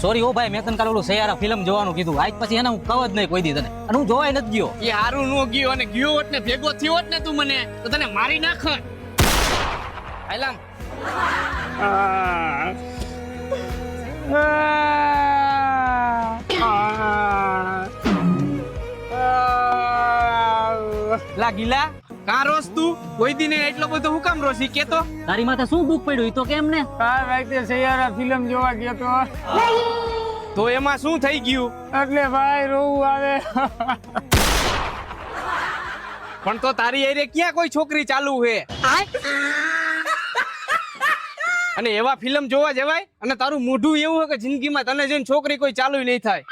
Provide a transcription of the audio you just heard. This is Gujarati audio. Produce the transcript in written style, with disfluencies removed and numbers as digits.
સોરી ઓ ભાઈ મેં તને કાલ ઓલું સૈયારા ફિલ્મ જોવાનું કીધું આજ પછી એને હું કહું જ નહીં કોઈ દી તને અને હું જોવાય નથી ગયો એ હારું નો ગયો અને ગયો હોત ને ભેગો થયો હોત ને તું મને તો તને મારી નાખત હાલામ લા ગીલા કા રોસ તું કોઈ દી ને એટલો બધો હું કામ રોસી કેતો તારી માથે શું દુઃખ પડ્યું ઈ તો કેમ ને કાલ રાતે સૈયારા ફિલ્મ જોવા ગયો તો એમાં શું થઈ ગયું એટલે ભાઈ રોવું આવે પણ તો તારી એરે ક્યાં કોઈ છોકરી ચાલુ હે અને એવા ફિલ્મ જોવા જવાય અને તારું મોઢું એવું હોય કે જિંદગીમાં તને જોઈને છોકરી કોઈ ચાલુ નહીં થાય